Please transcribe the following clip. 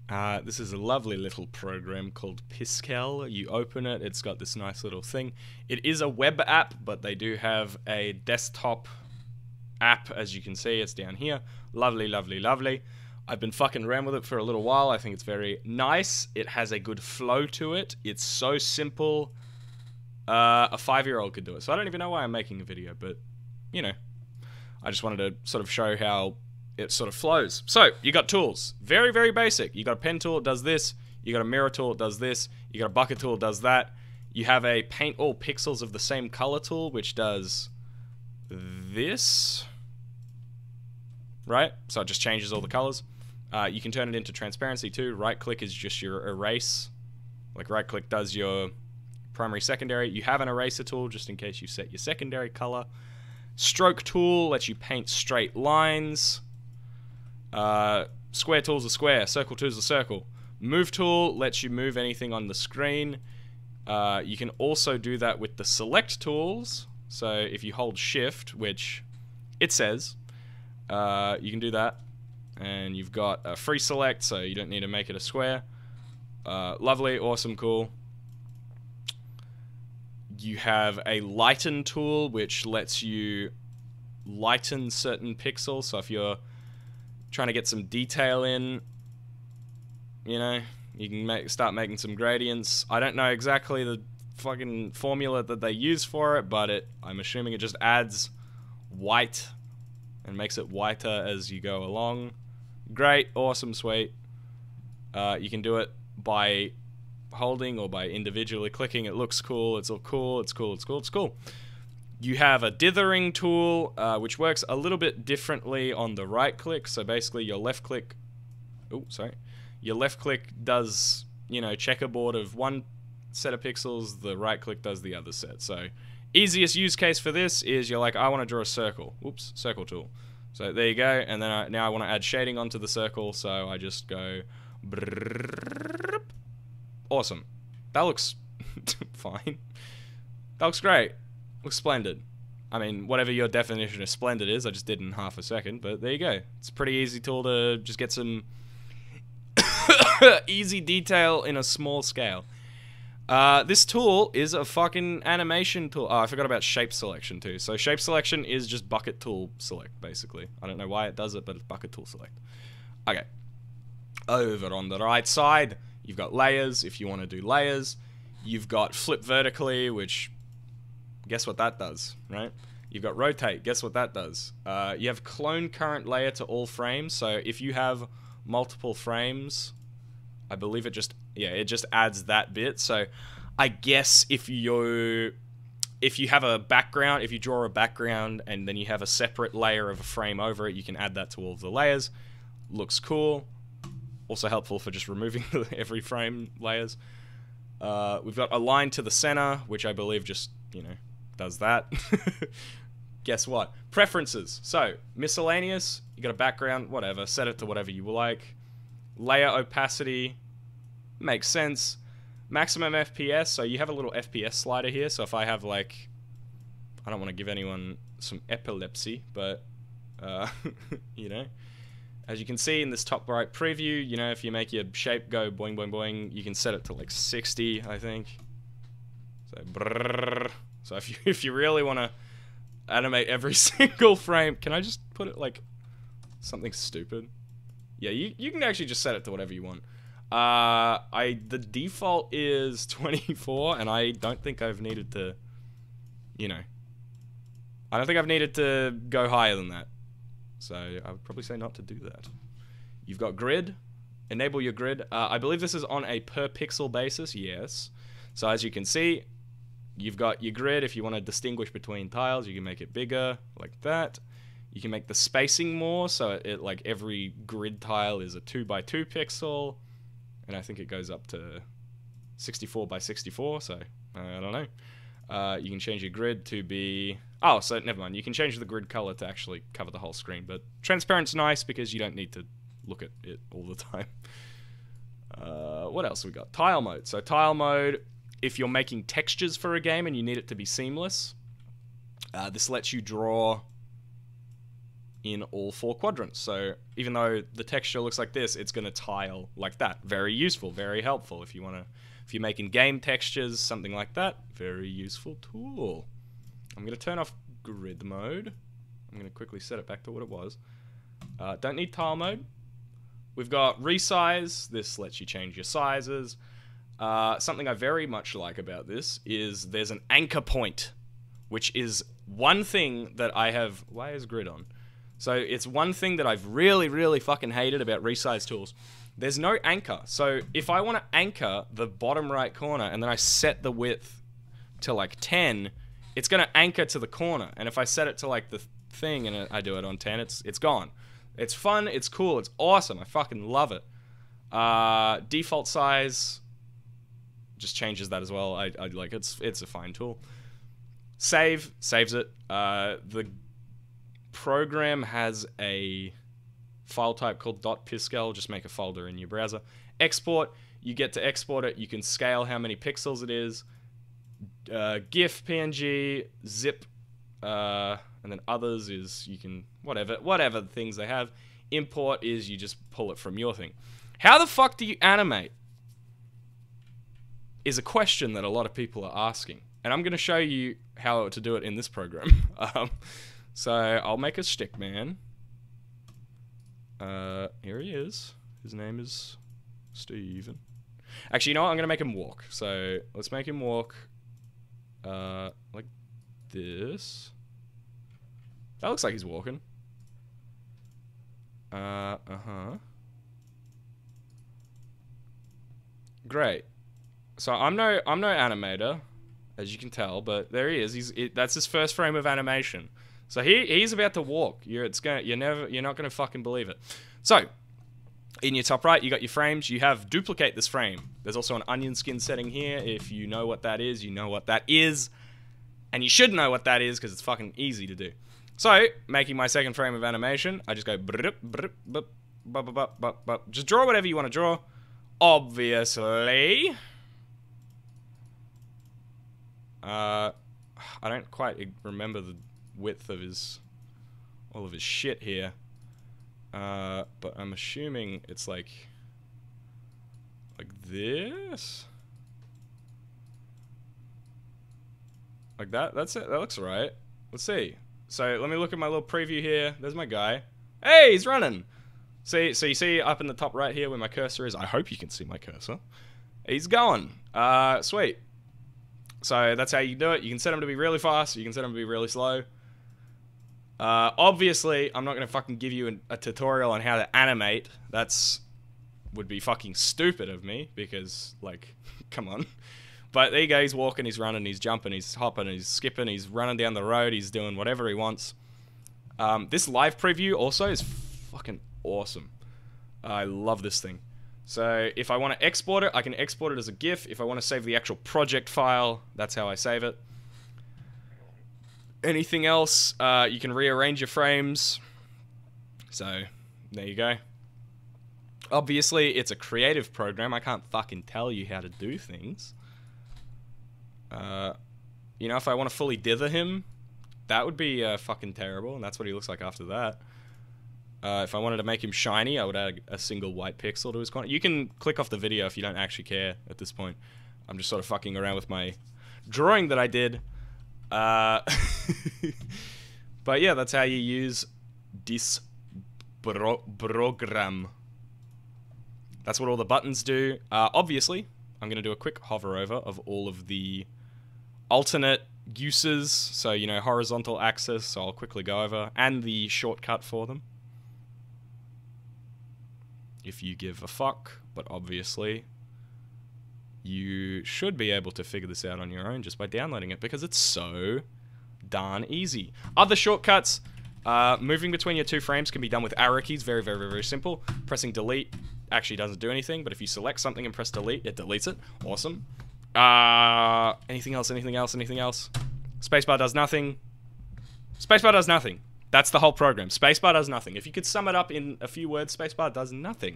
This is a lovely little program called Piskel. You open it, it's got this nice little thing. It is a web app, but they do have a desktop app, as you can see. It's down here. Lovely, lovely, lovely. I've been fucking around with it for a little while. I think it's very nice. It has a good flow to it. It's so simple. A 5-year-old could do it. So I don't even know why I'm making a video, but, you know, I just wanted to sort of show how it sort of flows. So, you got tools. Very, very basic. You got a pen tool, it does this. You got a mirror tool, it does this. You got a bucket tool, it does that. You have a paint all pixels of the same color tool, which does this. Right? So it just changes all the colors. You can turn it into transparency too. Right click is just your erase. Like right click does your primary, secondary. You have an eraser tool just in case you set your secondary color. Stroke tool lets you paint straight lines. Square tool's a square. Circle tool's a circle. Move tool lets you move anything on the screen. You can also do that with the select tools. So if you hold shift, which it says, you can do that. And you've got a free select, so you don't need to make it a square. Lovely, awesome, cool. You have a lighten tool, which lets you lighten certain pixels. So if you're trying to get some detail in, you know, you can start making some gradients. I don't know exactly the fucking formula that they use for it, but I'm assuming it just adds white and makes it whiter as you go along. Great, awesome, sweet. You can do it by holding or by individually clicking. It looks cool, it's all cool, it's cool, it's cool, it's cool. You have a dithering tool, which works a little bit differently on the right click. So basically your left click, your left click does, you know, checkerboard of one set of pixels, the right click does the other set. So easiest use case for this is you're like, I want to draw a circle. Whoops, circle tool. So there you go, and then now I want to add shading onto the circle, so I just go brrrr. Awesome. That looks fine. That looks great. Looks splendid. I mean, whatever your definition of splendid is, I just did in half a second, but there you go. It's a pretty easy tool to just get some easy detail in a small scale. This tool is a fucking animation tool. Oh, I forgot about shape selection too. So shape selection is just bucket tool select, basically. I don't know why it does it, but it's bucket tool select. Okay. Over on the right side, you've got layers, if you want to do layers. You've got flip vertically, which, guess what that does, right? You've got rotate, guess what that does? You have clone current layer to all frames, so if you have multiple frames, I believe it just adds that bit. So I guess if you have a background, if you draw a background and then you have a separate layer of a frame over it, you can add that to all of the layers. Looks cool. Also helpful for just removing every frame layers. We've got align to the center, which I believe just, you know, does that. Guess what? Preferences. So miscellaneous, you got a background, whatever, set it to whatever you like. Layer opacity, makes sense. Maximum FPS, so you have a little FPS slider here, so if I have like, I don't want to give anyone some epilepsy, but, you know, as you can see in this top right preview, you know, if you make your shape go boing boing boing, you can set it to like 60, I think. So, brrrr. So if you really want to animate every single frame, can I just put it like something stupid? Yeah, you can actually just set it to whatever you want. The default is 24, and I don't think I've needed to, you know, I don't think I've needed to go higher than that. So I would probably say not to do that. You've got grid. Enable your grid. I believe this is on a per pixel basis, yes. So as you can see, you've got your grid. If you want to distinguish between tiles, you can make it bigger, like that. You can make the spacing more, so it like every grid tile is a 2x2 pixel, and I think it goes up to 64x64, so I don't know. You can change your grid to be... Oh, so never mind. You can change the grid color to actually cover the whole screen, but transparent's nice because you don't need to look at it all the time. What else we got? Tile mode. So tile mode, if you're making textures for a game and you need it to be seamless, this lets you draw in all 4 quadrants. So even though the texture looks like this, it's going to tile like that. Very useful, very helpful if you're making game textures, something like that. Very useful tool. I'm going to turn off grid mode. I'm going to quickly set it back to what it was. Don't need tile mode. We've got resize. This lets you change your sizes. Something I very much like about this is there's an anchor point, which is one thing that I have... Why is grid on? So it's one thing that I've really, really fucking hated about resize tools. There's no anchor. So if I want to anchor the bottom right corner and then I set the width to like 10, it's going to anchor to the corner. And if I set it to like the thing and I do it on 10, it's gone. It's fun, it's cool, it's awesome. I fucking love it. Default size just changes that as well. I like it's a fine tool. Saves it. The program has a file type called .piskel. Just make a folder in your browser. Export, you get to export it. You can scale how many pixels it is. GIF, PNG, zip, and then others is you can whatever things they have. Import is you just pull it from your thing. How the fuck do you animate? Is a question that a lot of people are asking, and I'm going to show you how to do it in this program. So I'll make a stick man. Here he is. His name is Steven. Actually, you know what? I'm going to make him walk. So let's make him walk like this. That looks like he's walking. Great. So I'm no animator, as you can tell, but there he is. That's his first frame of animation. So he's about to walk. You're not gonna fucking believe it. So in your top right, you got your frames. You have duplicate this frame. There's also an onion skin setting here. If you know what that is, you know what that is, and you should know what that is because it's fucking easy to do. So making my second frame of animation, I just go just draw whatever you want to draw. Obviously. I don't quite remember the width of all of his shit here. But I'm assuming it's like this? Like that? That's it. That looks right. Let's see. So let me look at my little preview here. There's my guy. Hey, he's running. See, so you see up in the top right here where my cursor is. I hope you can see my cursor. He's going. Sweet. So that's how you do it. You can set them to be really fast. You can set them to be really slow. Obviously, I'm not going to fucking give you a tutorial on how to animate. Would be fucking stupid of me because, like, come on. But there you go. He's walking, he's running, he's jumping, he's hopping, he's skipping, he's running down the road, he's doing whatever he wants. This live preview also is fucking awesome. I love this thing. So if I want to export it, I can export it as a GIF. If I want to save the actual project file, that's how I save it. Anything else, you can rearrange your frames. So there you go. Obviously, it's a creative program. I can't fucking tell you how to do things. You know, if I want to fully dither him, that would be fucking terrible, and that's what he looks like after that. If I wanted to make him shiny, I would add a single white pixel to his corner. You can click off the video if you don't actually care at this point. I'm just sort of fucking around with my drawing that I did. But yeah, that's how you use this program. That's what all the buttons do. Obviously, I'm going to do a quick hover over of all of the alternate uses. So, you know, horizontal axis, so I'll quickly go over, and the shortcut for them. If you give a fuck, but obviously you should be able to figure this out on your own just by downloading it because it's so darn easy. Other shortcuts, moving between your two frames can be done with arrow keys. Very, very, very simple. Pressing delete actually doesn't do anything, but if you select something and press delete, it deletes it. Awesome. Anything else, anything else, anything else? Spacebar does nothing. Spacebar does nothing. That's the whole program. Spacebar does nothing. If you could sum it up in a few words, spacebar does nothing.